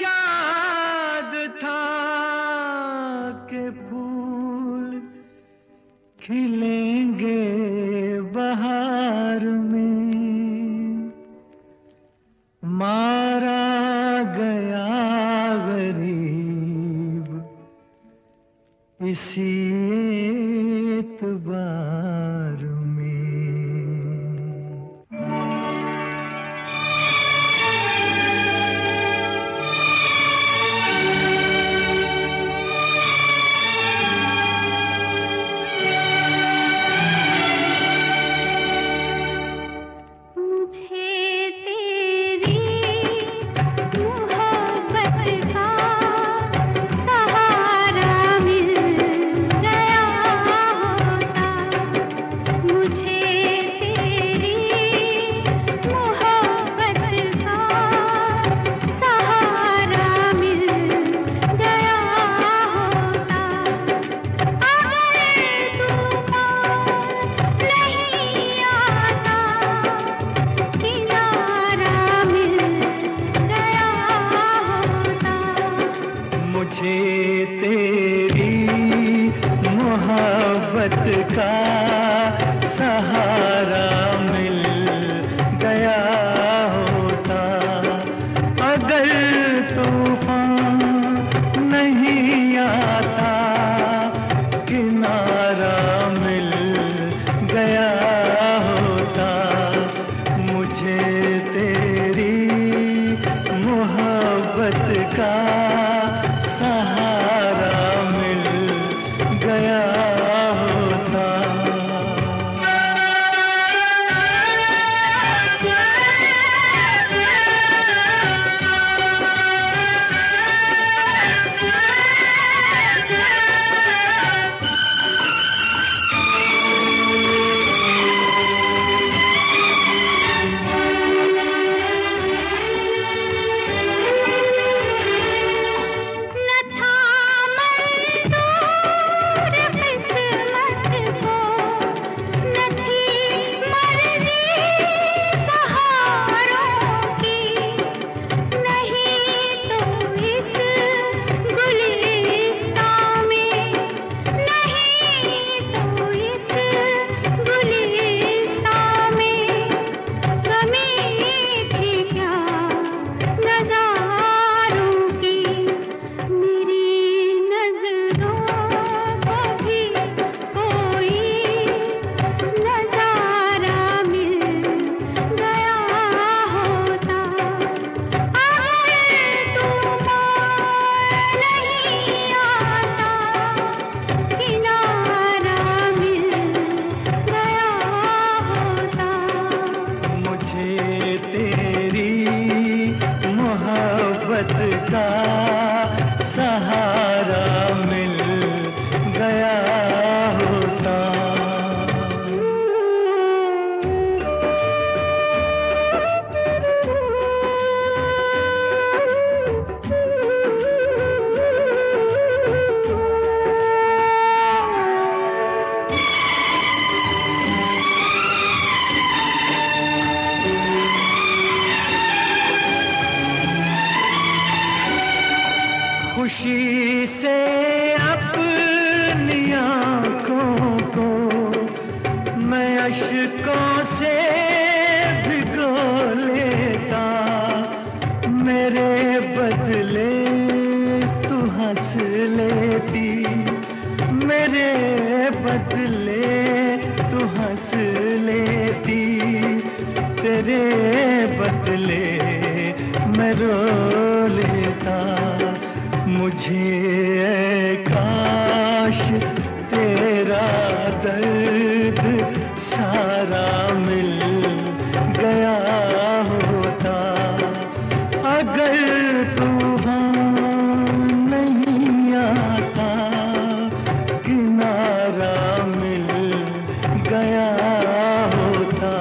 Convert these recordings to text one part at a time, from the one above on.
शाद था कि फूल खिलेंगे बहार में, मारा गया गरीब इसी एतबार में। मुझे तेरी मोहब्बत का सहारा मिल गया होता, अगर तूफान नहीं आता किनारा मिल गया होता। मुझे तेरी मोहब्बत का सहारा मिल गया होता। का सहारा मिल गया होता। खुशी से अपनी आँखों को मैं अश्कों से भिगो लेता, मेरे बदले तू हंस लेती, मेरे बदले तू हंस लेती, तेरे बदले मैं रो लेता। मुझे काश तेरा दर्द सारा मिल गया होता, अगर तूफान नहीं आता किनारा मिल गया होता।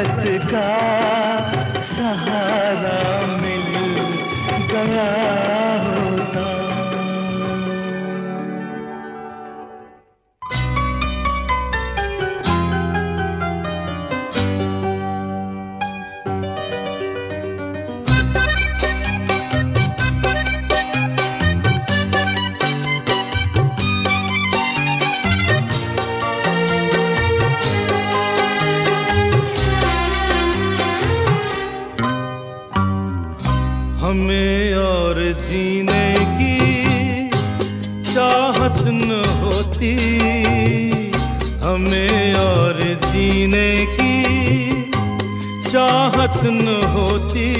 मोहब्बत का सहारा मिल गया होता। हमें और जीने की चाहत न होती, हमें और जीने की चाहत न होती,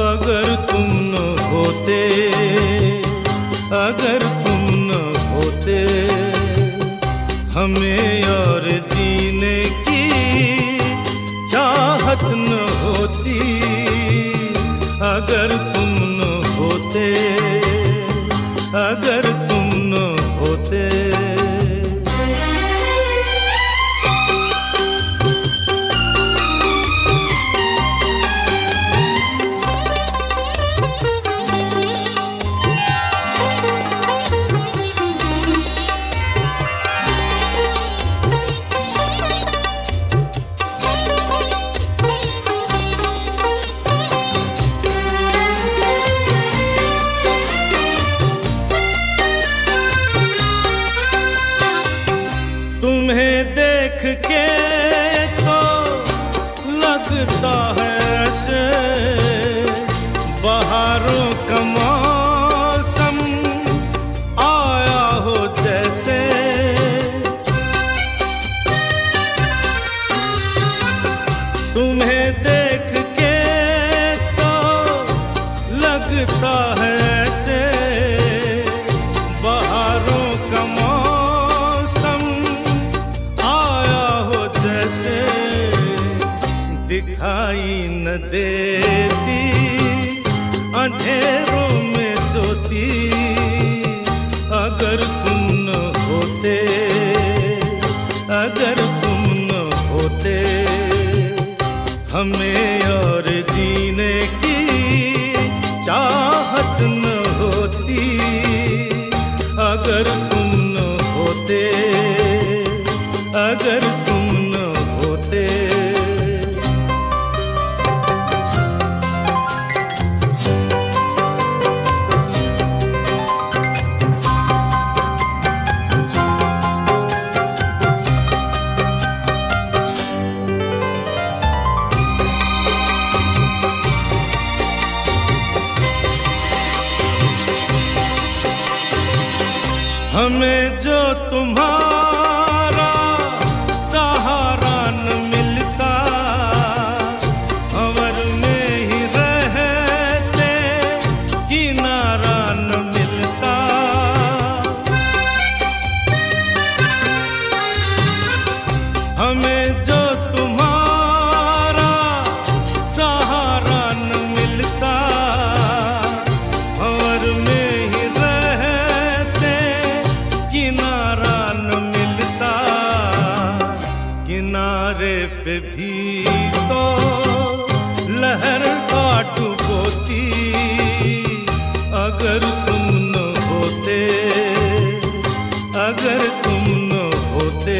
अगर तुम न होते, अगर तुम न होते। हमें और जीने की चाहत न होती, अगर तुम न होते, अगर तुम न होते। तुम्हें देख के तो लगता है ऐसे बहारों का मौसम आया हो जैसे। तुम्हें देख के तो लगता है ऐसे बहारों का दिखाई न देती अंधेरों में सोती, अगर तुम न होते, अगर तुम न होते। हमें और जीने की चाहत न होती, अगर तुम न होते, अगर तुम न होते। हमें जो तुम्हारा सहारा न मिलता, भंवर में ही रहते किनारा न मिलता। हमें जो तुम्हारा सहारा न मिलता, भंवर में किनारा न मिलता। किनारे पे भी तो लहर काट होती, अगर तुम न होते, अगर तुम न होते।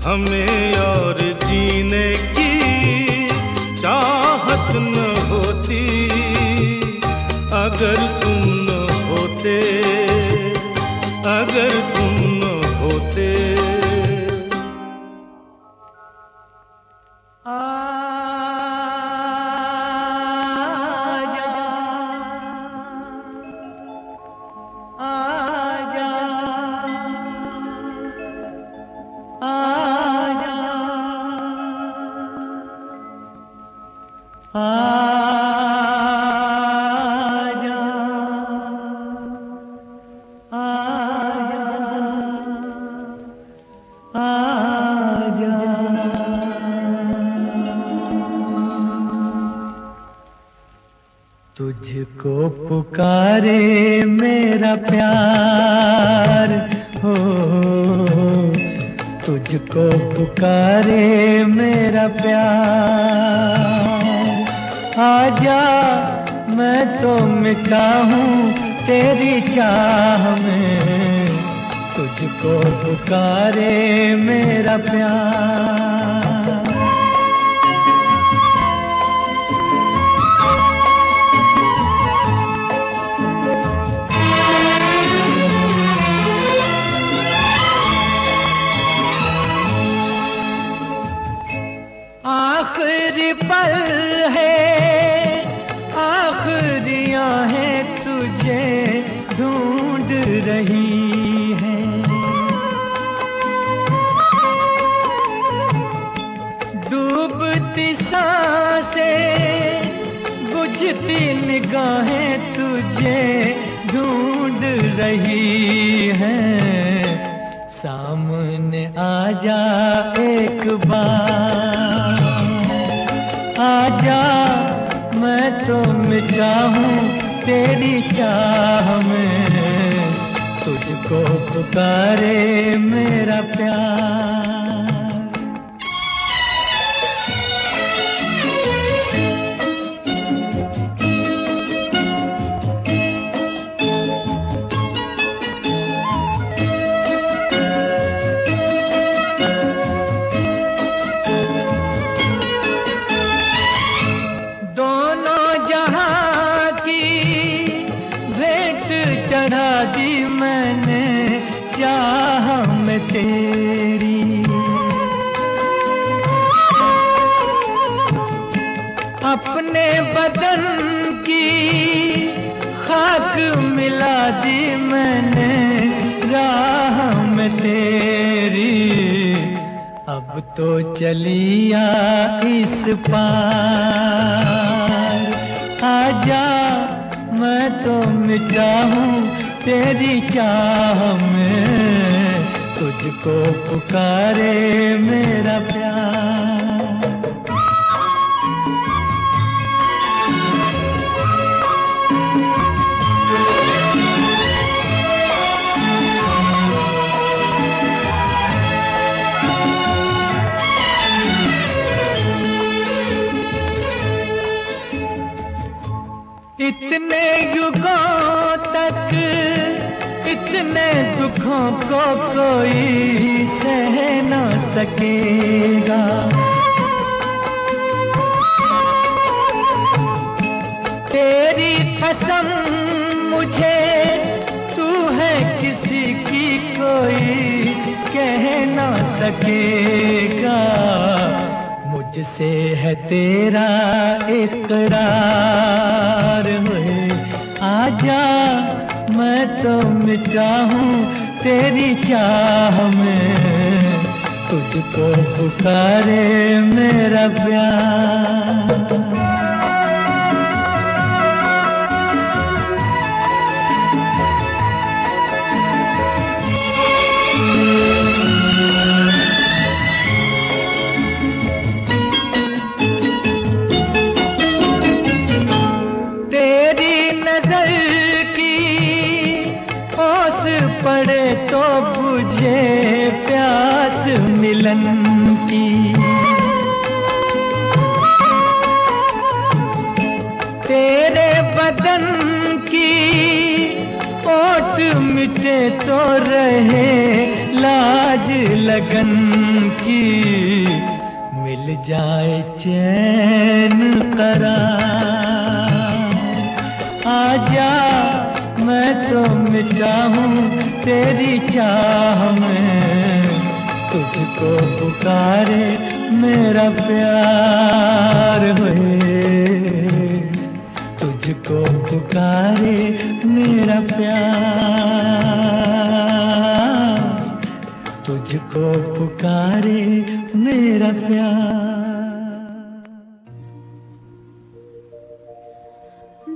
हमें और जीने की चाहत न होती, अगर तुम न होते, अगर तुम न होते। तुझको पुकारे मेरा प्यार हो, तुझको पुकारे मेरा प्यार। आजा मैं तो मिटा हूँ तेरी चाह में, तुझको पुकारे मेरा प्यार। आखिरी पल है, आखिरियां हैं तुझे ढूंढ रही हैं। डूबती सांसें, बुझती निगाहें तुझे ढूंढ रही हैं। सामने आजा एक बार, आजा मैं तो मिटा हूँ तेरी चाह में, तुझको पुकारे मेरा प्यार। चढ़ा दी मैंने चाह में तेरी, अपने बदन की खाक मिला दी मैंने राह में तेरी। अब तो चलिया इस पार, आजा मैं तो मिटा हूँ तेरी चाह में, तुझको पुकारे मेरा प्यार। इतने युगों तक इतने दुखों को कोई सह न सकेगा। तेरी कसम मुझे तू है किसी की कोई कह न सकेगा। मुझसे है तेरा इकरार हुए, आजा मैं तो मिटा हूँ तेरी चाह में, तुझको पुकारे मेरा प्यार। पड़े तो बुझे प्यास मिलन की, तेरे बदन की ओट मिटे तो रहे लाज लगन की। मिल जाए चैन करार, आजा मैं तो मिटा हूँ तेरी चाह में, तुझको पुकारे मेरा प्यार हुए, तुझको पुकारे मेरा प्यार, तुझको पुकारे मेरा प्यार।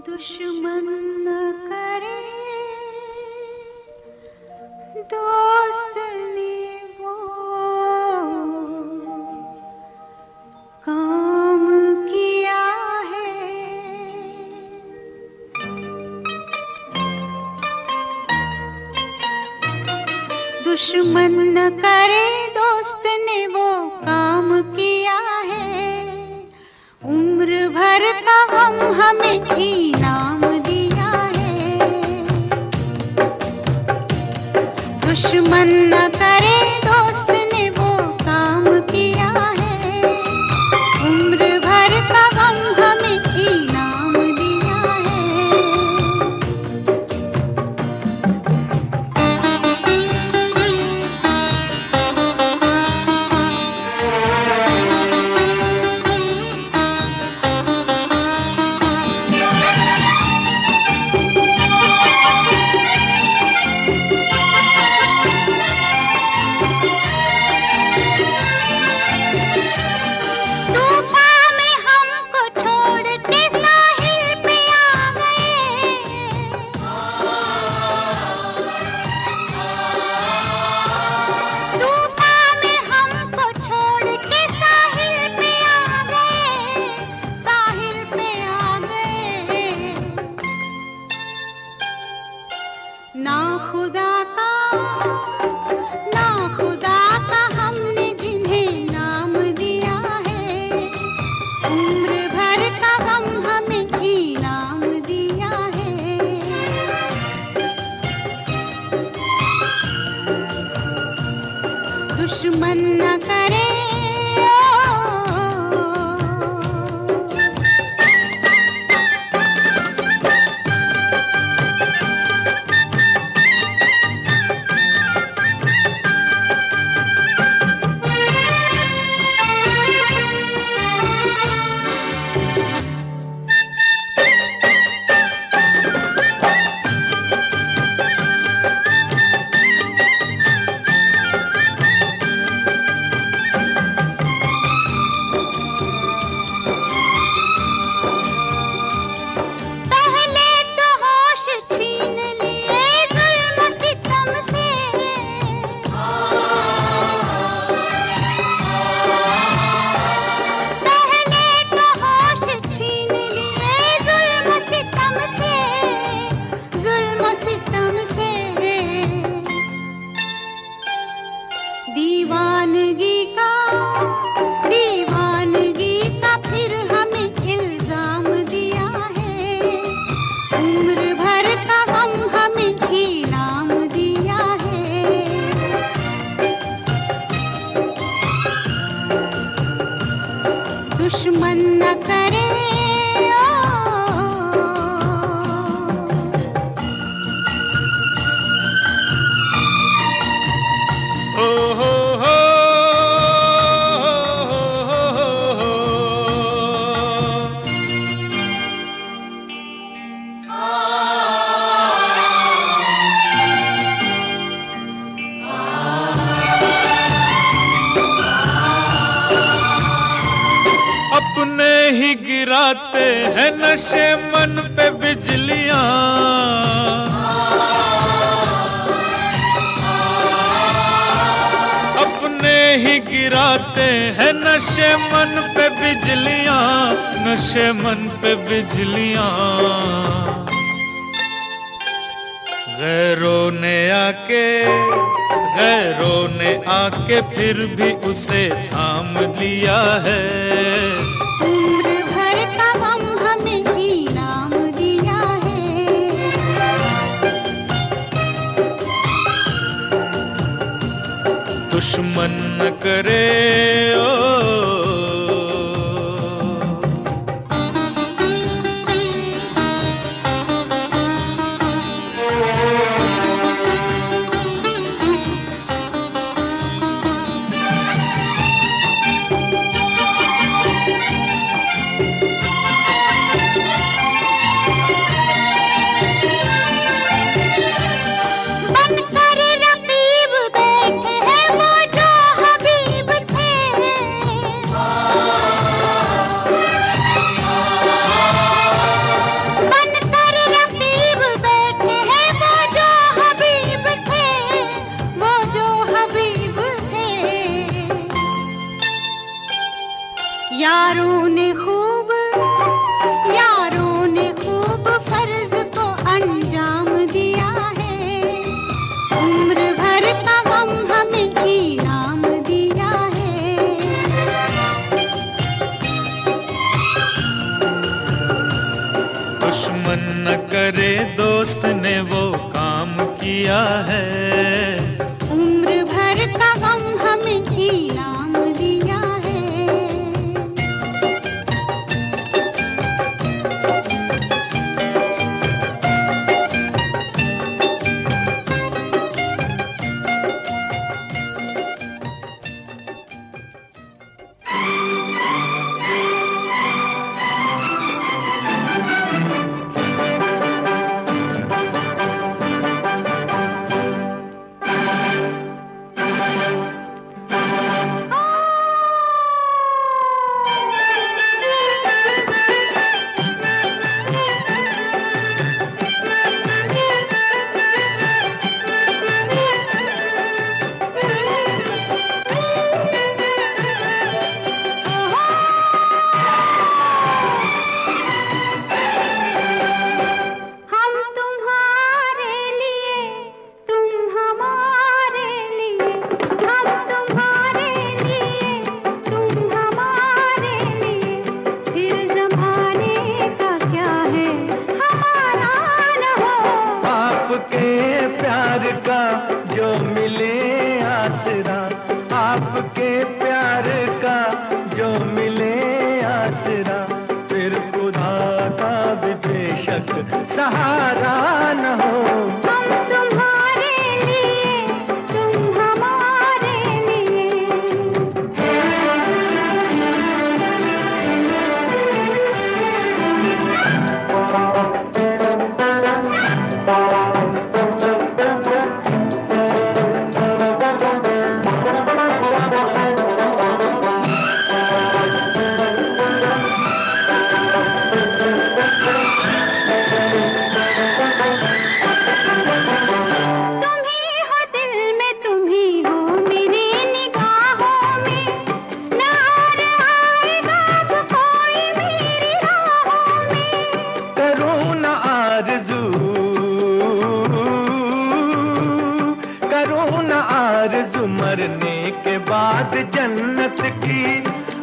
दुश्मन न करे दोस्त ने वो काम किया है, दुश्मन न करे दोस्त हमें इनाम दिया है। दुश्मन न करे दोस्त ने वो काम किया है। उम्र भर का गम हमें इनाम दिया है। तूफान में हमको छोड़ के साहिल पे आ गए। तूफान में हमको छोड़ के साहिल पे आ गए। साहिल पे आ गए। ना खुदा का हमने जिन्हें नाम दिया है। उम्र भर का गम हमें इनाम दिया है। दुश्मन न करे पहले तो होश छीन लिए जुल्म सितम से। पहले तो होश छीन लिए जुल्म सितम से। जुल्म सितम से दीवानगी का फिर हमें इल्जाम दिया है। उम्र भर का गम हमें इनाम दिया है। दुश्मन न करे हो हो हो अपने ही गिराते हैं नशे मन पे बिजलियां। अपने ही गिराते हैं नशे मन पे बिजलियां। नशे मन पे बिजलियां। गैरों ने आके फिर भी उसे थाम लिया है। उम्र भर का गम हमें इनाम दिया है। दुश्मन न करे बनकर रकीब बैठे हैं वो जो हबीब थे। बनकर रकीब बैठे हैं वो जो हबीब थे। वो जो हबीब थे। यारों ने खूब फर्ज को अंजाम दिया है। उम्र भर का गम हमें इनाम दिया है। मन न करे दोस्त ने वो काम किया है। उम्र भर का गम हमें इनाम दिया है। आपके प्यार का जो मिले आसरा, फिर खुदा का भी बेशक सहारा न हो। हम तुम्हारे लिए, तुम हमारे लिए। आरज़ू मरने के बाद जन्नत की,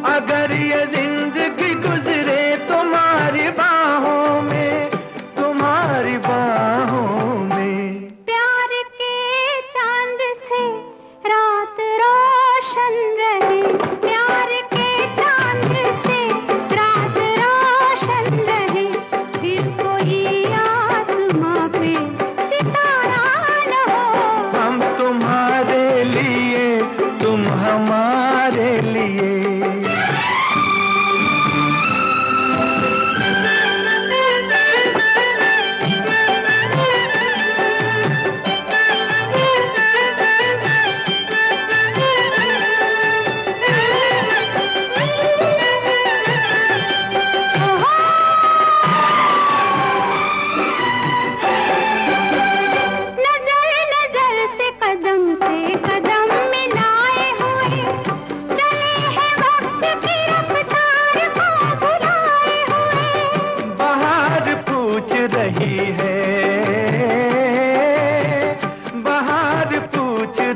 अगर ये जिंदगी गुजरे तुम्हारी बाहों में, तुम्हारी बाहों में। प्यार के चांद से रात रोशन रहे, प्यार के चांद से रात रोशन रहे, फिर कोई आसमां पे सितारा न हो। हम तुम्हारे लिए, तुम हमारे लिए।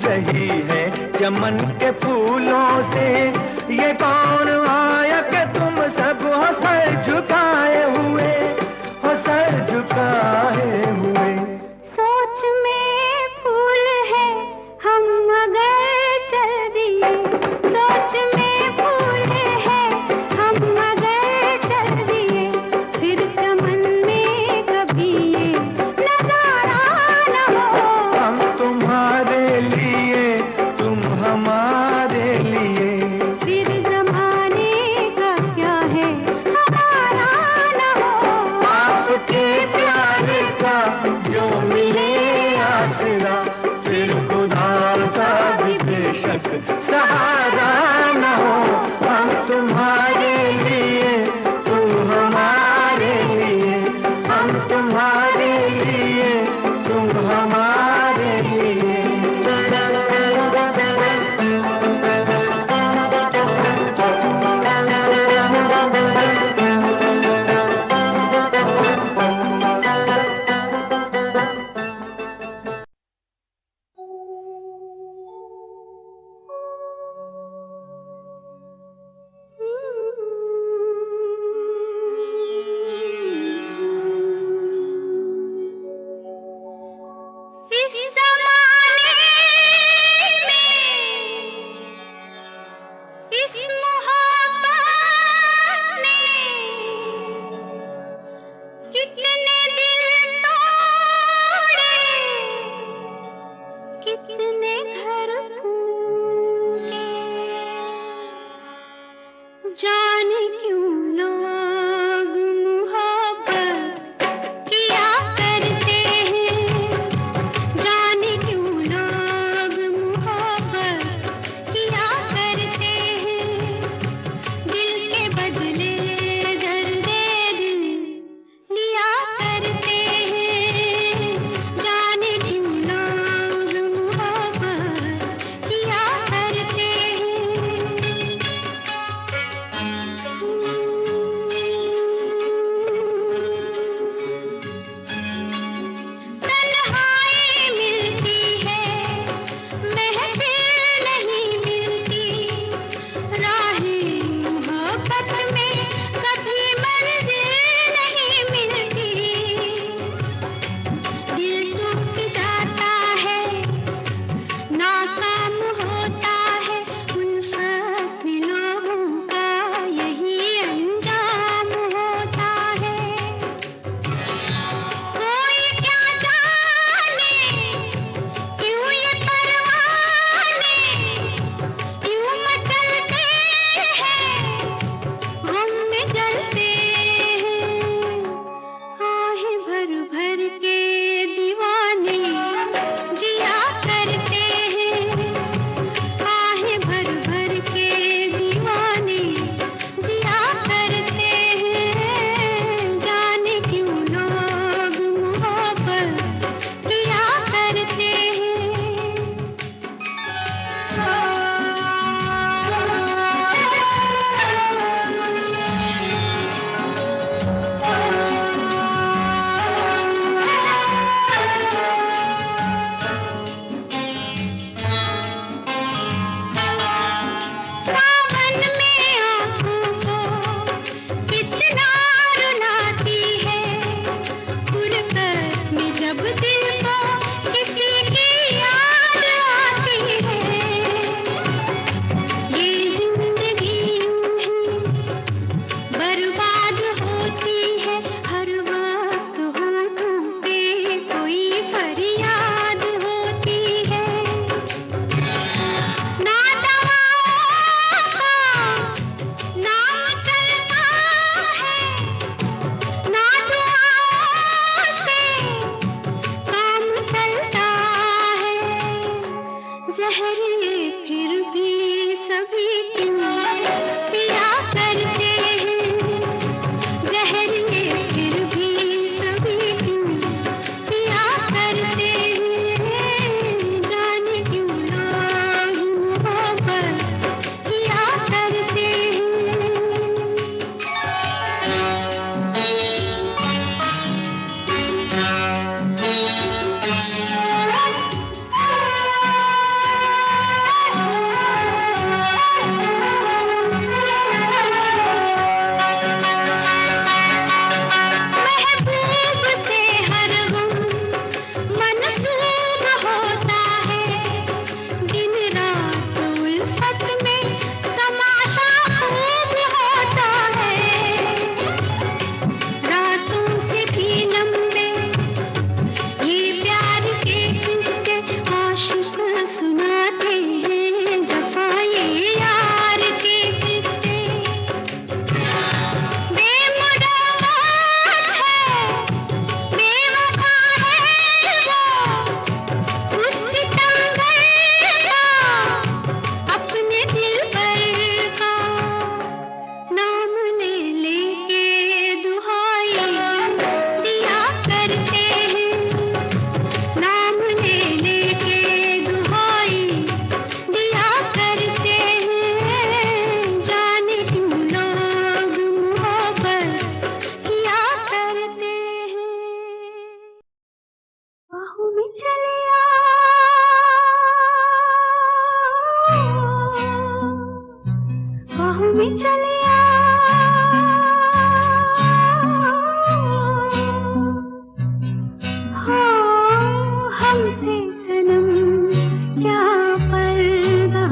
रही है चमन के फूलों से, ये कौन आया कि तुम सब हो सर झुकाए हुए, हो सर झुकाए हुए। सोच में फूल है हम अगर चल दिए, सोच में फूल है हम अगर चल दिए, फिर चमन में कभी ये नजारा न हो। हम तुम्हारे लिए, तुम हमारे लिए। फिर ज़माने इस मोहब्बत ने कितने दिल तोड़े, कितने घर फूटे, जाने क्यों लोग मोहब्बत किया करते हैं, जाने क्यों लोग मोहब्बत किया करते हैं, दिल के बदले दर्द दिल लिया करते हैं, जाने क्यों लोग मोहब्बत किया करते तन्हाई मिलती है, महफिल नहीं मिलती, राहें मोहब्बत में कभी मंजिल नहीं मिलती, दिल टूट जाता है, नाकाम होता है, उल्फत में लोगों का यही अंजाम होता है, कोई क्या जाने क्यों ये परवाने यूं मचलते हैं, गम में जलते हैं, आहें भर भर के दीवाने जिया करते हैं, आहें भर भर के दीवाने जिया करते हैं, जाने क्यों लोग मोहब्बत किया करते सावन में आँखों को कितना रुलाती है, फुरकत में जब दिल को किसी की याद आती है, ये जिंदगी यूं ही बर्बाद होती है, हर वक्त होठों पे कोई फरियाद होती है, ना दवाओं का नाम चलता है, ना दुआओं से काम चलता है, जहर ये फिर भी सभी क्यों पिया करते हैं, जहर ये फिर भी सभी क्यों पिया करते हैं, जाने क्यों लोग मोहब्बत किया करते हैं। महबूब से हर गुम मनसूब होता है, दिन रात उल्फत में तमाशा खूब होता है, रातों से भी लंबे ये प्यार के किस्से आशिक सुनाते हैं, जफाए यार के किस्से, बेमुराद है, बेवफा है वो, उस सितमगर का अपने दिल पर का, नाम ले लेके दुहाई दिया करते हैं, नाम ले लेके दुहाई दिया करते हैं, जाने क्यों लोग मोहब्बत किया करते हैं, बाहों में चले बाहों में चले हो हमसे सनम क्या पर्दा,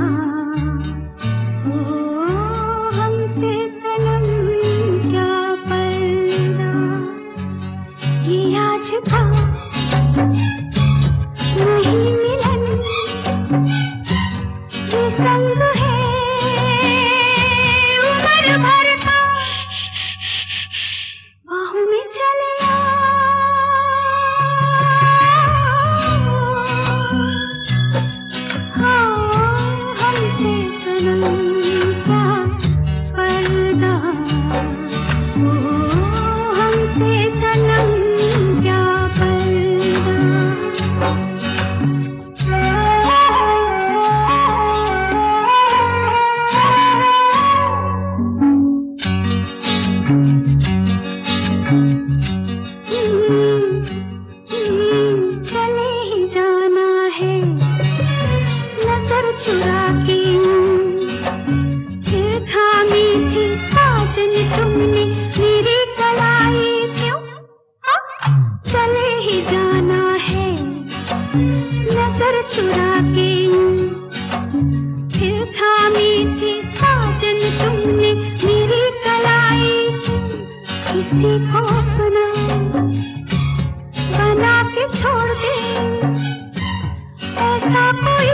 हो तुमने मेरी कलाई क्यों? चले ही जाना है नजर चुरा के यूं। फिर थामी थी साजन तुमने मेरी कलाई क्यों? किसी को अपना बना के छोड़ दे, ऐसा कोई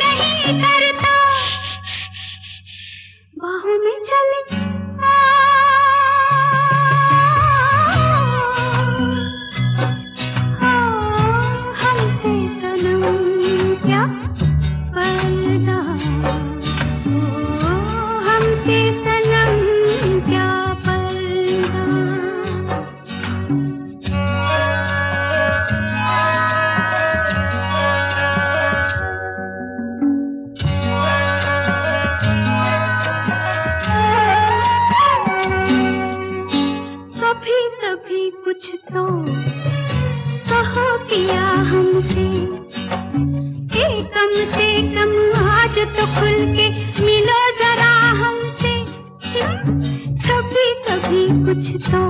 नहीं करता। बाहों में चले हमसे सनम क्या पर्दा, हमसे सनम क्या पर्दा। कभी कभी कुछ तो कहो किया हमसे, कम से कम आज तो खुल के मिलो जरा हमसे। कभी कभी कुछ तो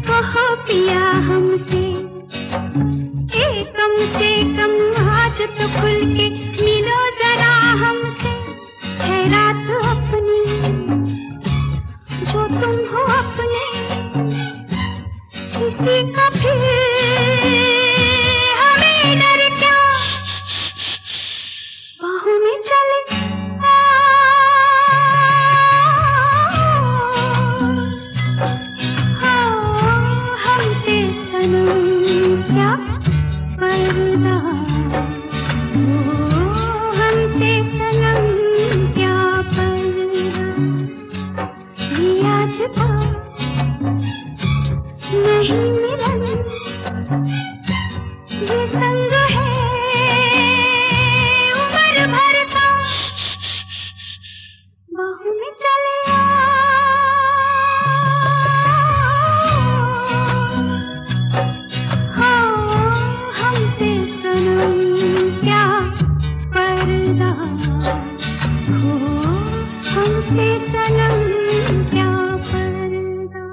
कहो पिया हमसे, कम से कम आज तो खुल के मिलो जरा हमसे। है रात अपनी जो तुम हो अपने, किसी का फिर हमें डर क्या। बाहों में चले हमसे सनम क्या पर्दा, हमसे सनम क्या पर्दा। ये आज नहीं मिलन, ये संग है उम्र भर का। बाहों में चले हमसे सनम क्या पर्दा, हमसे सनम क्या पर्दा।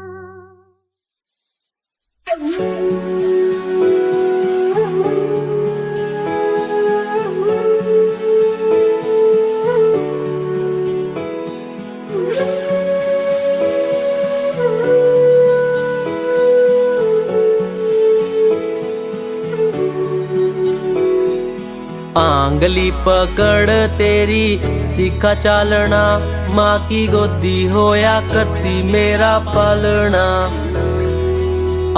आंगली पकड़ तेरी सीखा चालना, माँ की गोदी होया करती मेरा पालना।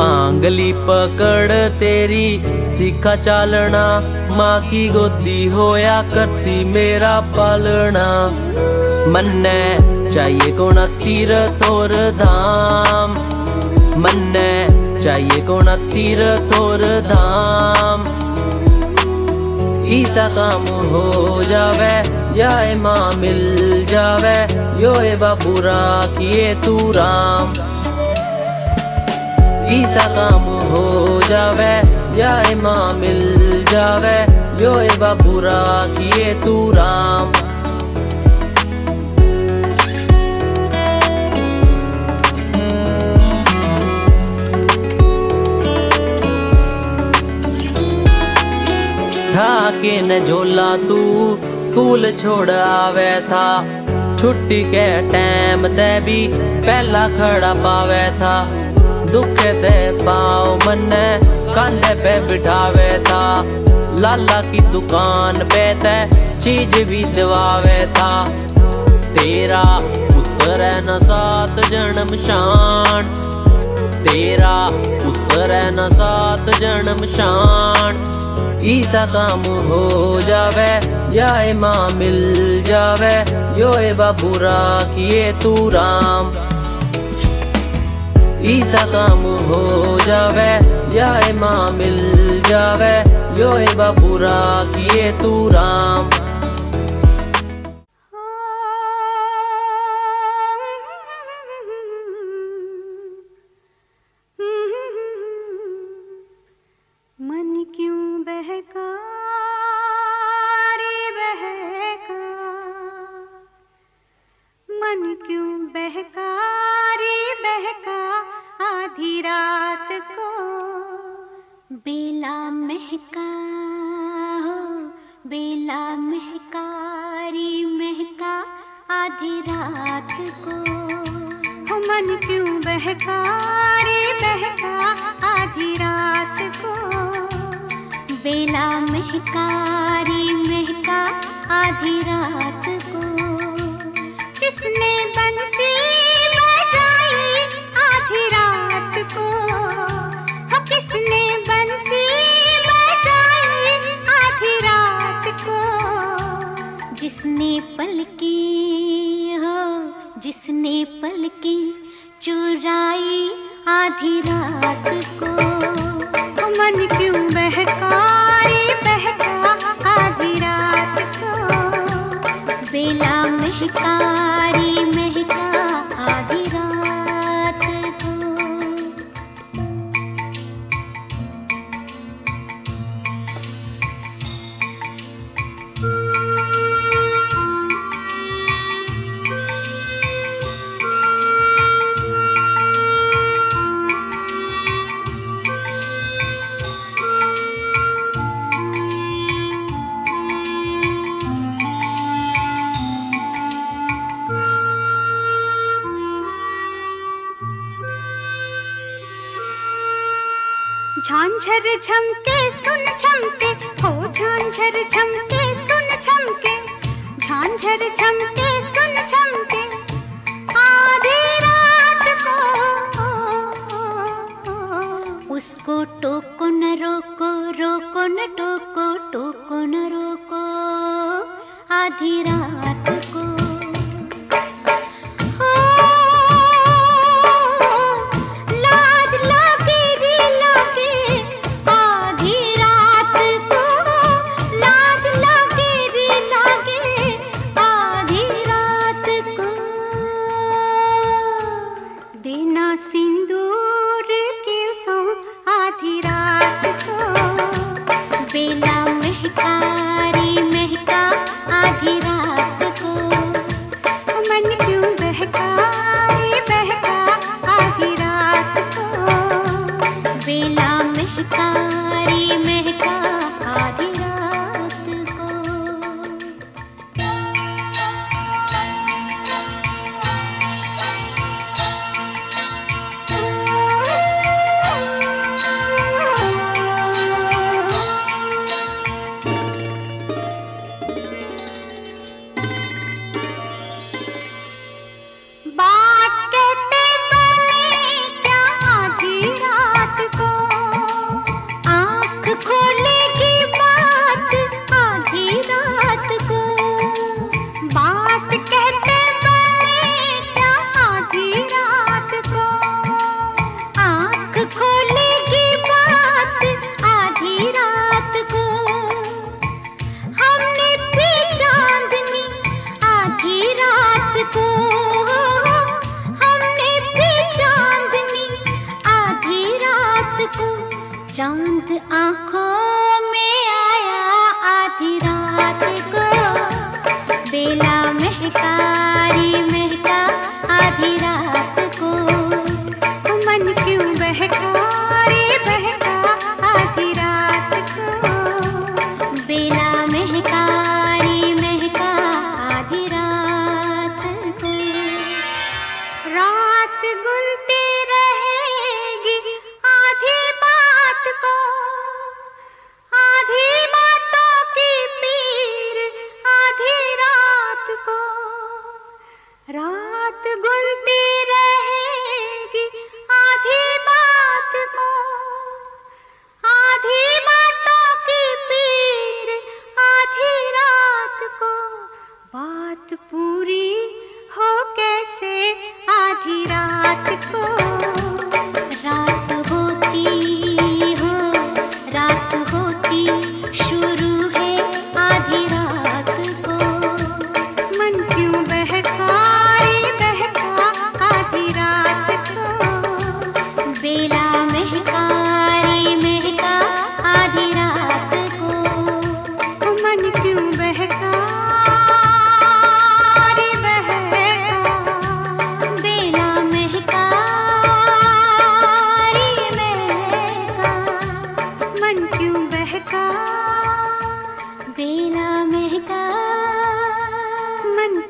आंगली पकड़ तेरी सीखा चालना, माँ की गोदी होया करती मेरा पालना। मन्ने चाहिए कोना तीरथ और धाम, मन्ने चाहिए कोना तीरथ और धाम। ईसा काम हो जावे या माँ मिल जावे, यो ए बाबूरा किए तू राम। ईसा काम हो जावे या माँ मिल जावे, यो ए बाबूरा किए तू राम। ढाके न झोला तू स्कूल छोड़ आवे था, छुट्टी के टाइम ते भी पहला खड़ा पावे था। दुख दे पाओ मन्ने कंधे पे बिठावे था, लाला की दुकान पे ते चीज भी दिवावे था। तेरा पुत्र है न सात जन्म शान, तेरा पुत्र है न सात जन्म शान। ईसा काम हो जावे या माँ मिल जावे, यो ए बाबूरा किए तू राम। ईसा काम हो जावे या माँ मिल जावे, यो ए बाबूरा किए तू राम। मन क्यों बहका रे बहका, मन क्यों बहका रे बहका आधी रात को। बेला महका हो बेला महका रे महका आधी रात को। हो मन क्यों बहका रे बहका आधी रात को। बेला महका रे महका आधी रात को। किसने बंसी बजाई आधी रात को। हो किसने बंसी बजाई आधी रात को। जिसने पलकें हो जिसने पलकें चुराई आधी रात को। हो मन क्यों बहका रे बहका आधी रात को। बेला महका रे महका आधी रात को। झांझर झमके सुन झमके हो झांझर झमके सुन झमके। झांझर झमके सुन झमके आधी रात को। उसको टोको न रोको रोको न टोको टोको न रोको आधी रात को। सिंदूर के सो आधी रात को। बेला महका रे महका आधी रात को। मन क्यों बहका रे बहका आधी रात को। बेला महका रे महका आधी रात को। चांद आंखों में आया आधी रात को। बेला महका रे महका आधी रात को। मन क्यों बहका रे बहका आधी रात को। बेला महका रे महका आधी रात को। रात गुनती रहेगी आधी बात को।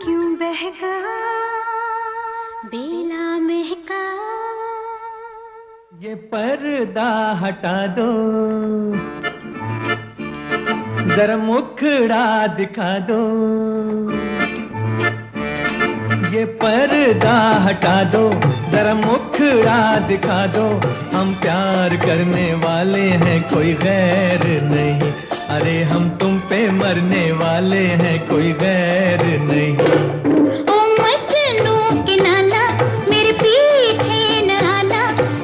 क्यों बहका बेला महका। ये पर्दा हटा दो, जरा मुखड़ा दिखा दो। ये पर्दा हटा दो, जरा मुखड़ा दिखा दो। हम प्यार करने वाले हैं, कोई गैर नहीं। अरे हम तुम पे मरने वाले हैं, कोई गैर नहीं। ओ मजनू के नाना मेरे पीछे न आना,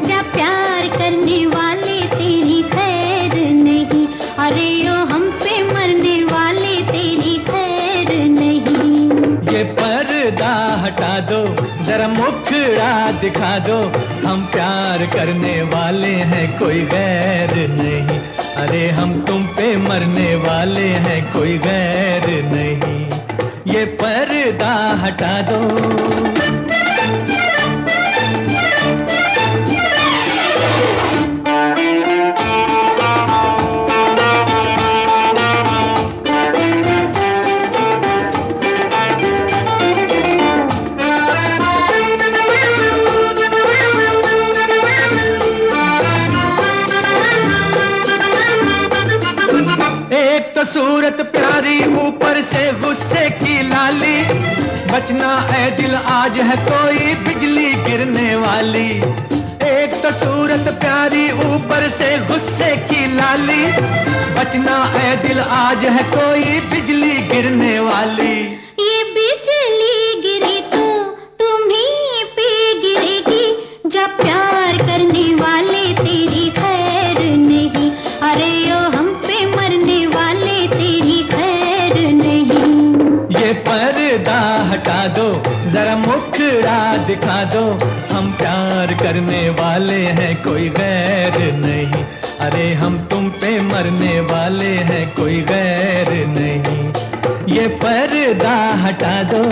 जा प्यार करने वाले तेरी खैर नहीं। अरे ओ हम पे मरने वाले तेरी खैर नहीं। ये पर्दा हटा दो, जरा मुखड़ा दिखा दो। हम प्यार करने वाले हैं, कोई गैर नहीं। अरे हम तुम पे मरने वाले हैं, कोई गैर नहीं। ये पर्दा हटा दो। सूरत प्यारी, ऊपर से गुस्से की लाली। बचना है दिल, आज है कोई बिजली गिरने वाली। एक तो सूरत प्यारी, ऊपर से गुस्से की लाली। बचना है दिल, आज है कोई बिजली गिरने वाली। ये बिजली गिरी तो तुम्हीं पे गिरेगी, जब प्यार करने वाले तेरी खैर नहीं। अरे ओ हम पे मरने वाले तेरी खैर नहीं। ये पर्दा हटा दो, जरा मुखड़ा दिखा दो। हम प्यार करने वाले हैं, कोई गैर नहीं। अरे हम तुम पे मरने वाले हैं, कोई गैर नहीं। ये पर्दा हटा दो।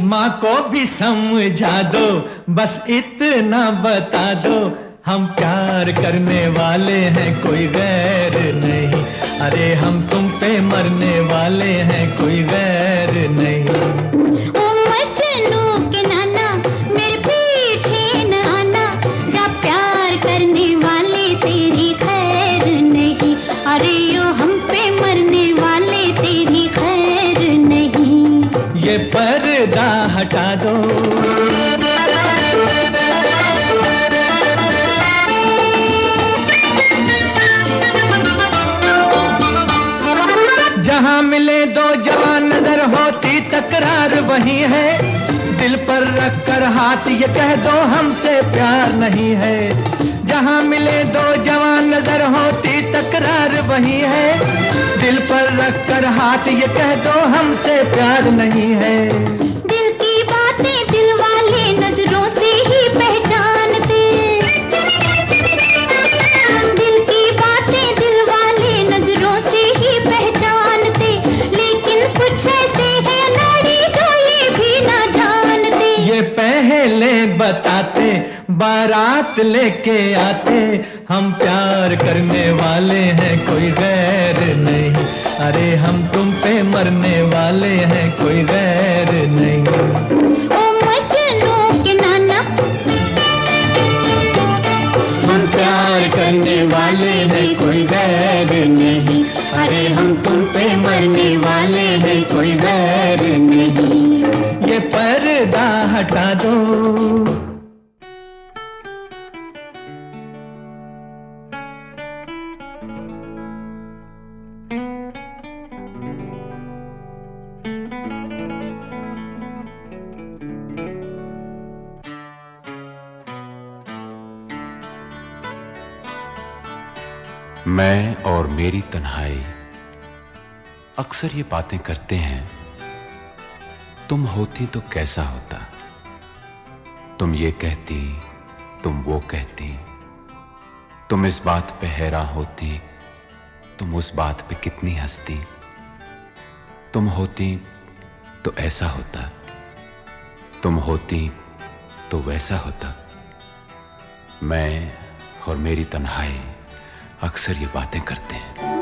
माँ को भी समझा दो, बस इतना बता दो। हम प्यार करने वाले हैं, कोई गैर नहीं। अरे हम तुम पे मरने वाले हैं, कोई गैर नहीं। ओ मजनू के नाना मेरे पीछे न आना, जा प्यार करने वाले तेरी खैर नहीं। अरे ओ हम पे मरने वाले तेरी खैर नहीं। ये पर्दा हटा दो। जहाँ मिले दो जवान नजर होती तकरार वही है। दिल पर रख कर हाथ ये कह दो हमसे प्यार नहीं है। जहाँ मिले दो जवान नजर होती तकरार वही है। दिल पर रख कर हाथ ये कह दो हमसे प्यार नहीं है। दिल की बातें दिल वाले नजरों से ही पहचानते। दिल की बातें दिल वाले नजरों से ही पहचानते। लेकिन कुछ ऐसे है नारी जो ये भी ना जानते। ये पहले बताते, बारात लेके आते। हम प्यार करने वाले हैं, कोई गैर नहीं। अरे हम तुम पे मरने वाले हैं, कोई गैर नहीं। ओ मजनू के नाना हम प्यार करने वाले हैं, कोई गैर नहीं। अरे हम तुम पे मरने वाले हैं, कोई गैर नहीं। ये पर्दा हटा दो। मैं और मेरी तन्हाई अक्सर ये बातें करते हैं, तुम होती तो कैसा होता। तुम ये कहती, तुम वो कहती, तुम इस बात पे हैरान होती, तुम उस बात पे कितनी हंसती। तुम होती तो ऐसा होता, तुम होती तो वैसा होता। मैं और मेरी तन्हाई अक्सर ये बातें करते हैं।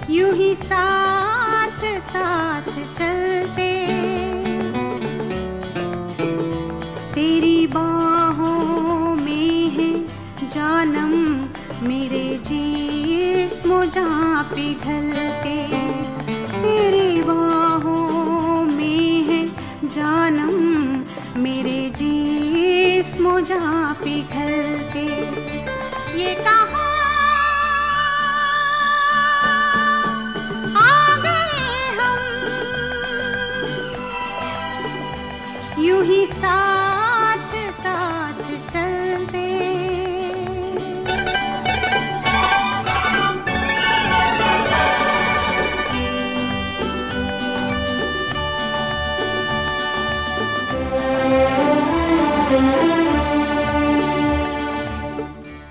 यूं ही साथ साथ चलते, तेरी बाहों में है जानम मेरे जिस्म जहाँ पिघलते। तेरी बाहों में है जानम मेरे जिस्म जहाँ पिघलते। ये कहा यूं ही साथ साथ चलते।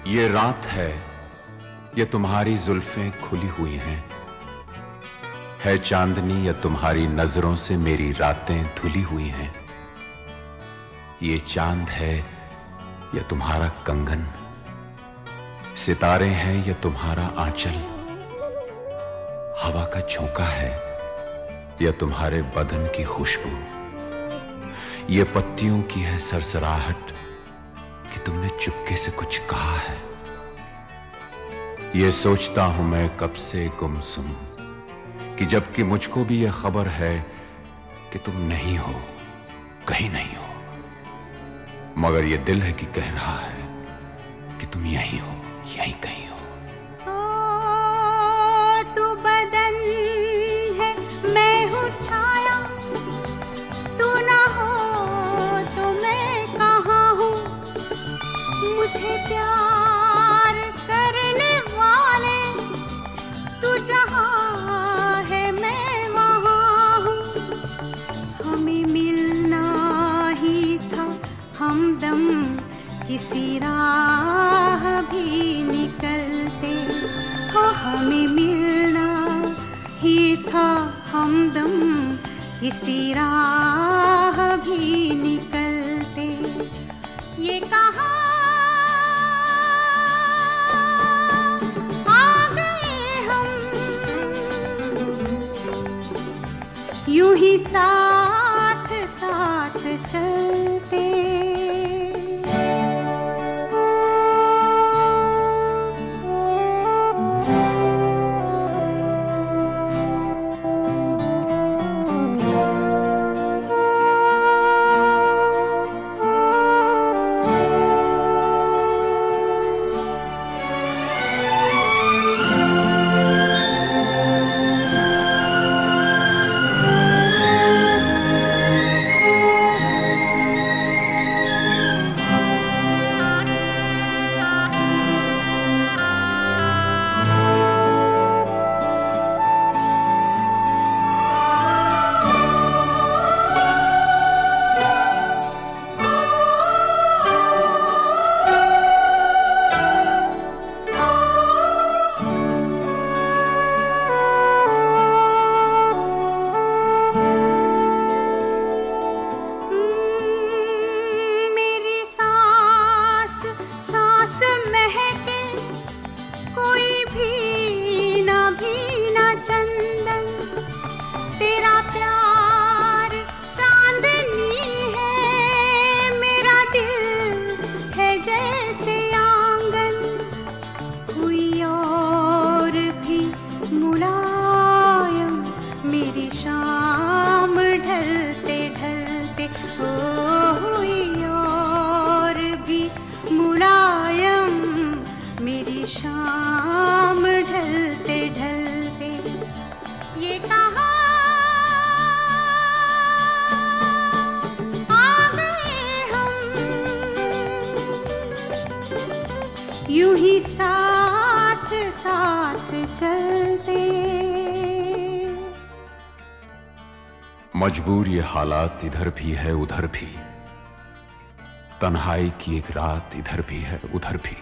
ये रात है, ये तुम्हारी जुल्फें खुली हुई हैं, है चांदनी या तुम्हारी नजरों से मेरी रातें धुली हुई हैं। ये चांद है या तुम्हारा कंगन, सितारे हैं या तुम्हारा आंचल, हवा का झोंका है या तुम्हारे बदन की खुशबू, ये पत्तियों की है सरसराहट कि तुमने चुपके से कुछ कहा है। ये सोचता हूं मैं कब से गुमसुम कि जबकि मुझको भी यह खबर है कि तुम नहीं हो, कहीं नहीं हो, मगर ये दिल है कि कह रहा है कि तुम यहीं हो, यहीं कहीं हो। तू बदन है, मैं हूँ छाया, तू ना हो तो मैं कहाँ हूँ। मुझे प्यार करने वाले तू जहाँ है मैं वहाँ हूँ। हमें मिलना ही था हमदम किसी राह भी निकलते, हो हमें मिलना ही था हमदम किसी राह भी निकलते। ये कहा आ गए हम, यूं ही साथ साथ चलते। शाम ढलते ढलते ये कहाँ आ गए हम, यूं ही साथ साथ चलते। मजबूर ये हालात इधर भी है उधर भी, तन्हाई की एक रात इधर भी है उधर भी।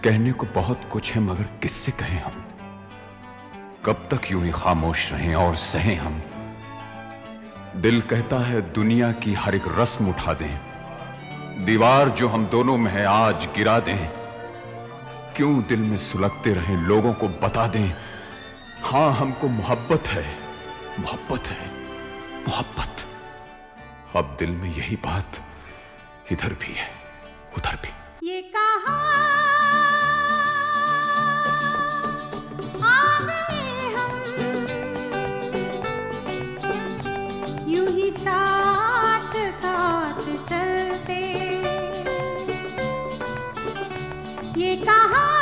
कहने को बहुत कुछ है मगर किससे कहें हम, कब तक यूं ही खामोश रहें और सहें हम। दिल कहता है दुनिया की हर एक रस्म उठा दें, दीवार जो हम दोनों में है आज गिरा दें। क्यों दिल में सुलगते रहें, लोगों को बता दें हां हमको मोहब्बत है, मोहब्बत है, मोहब्बत। अब दिल में यही बात इधर भी है उधर भी। ये कहाँ आ गए हम, यूं ही साथ साथ चलते। ये कहाँ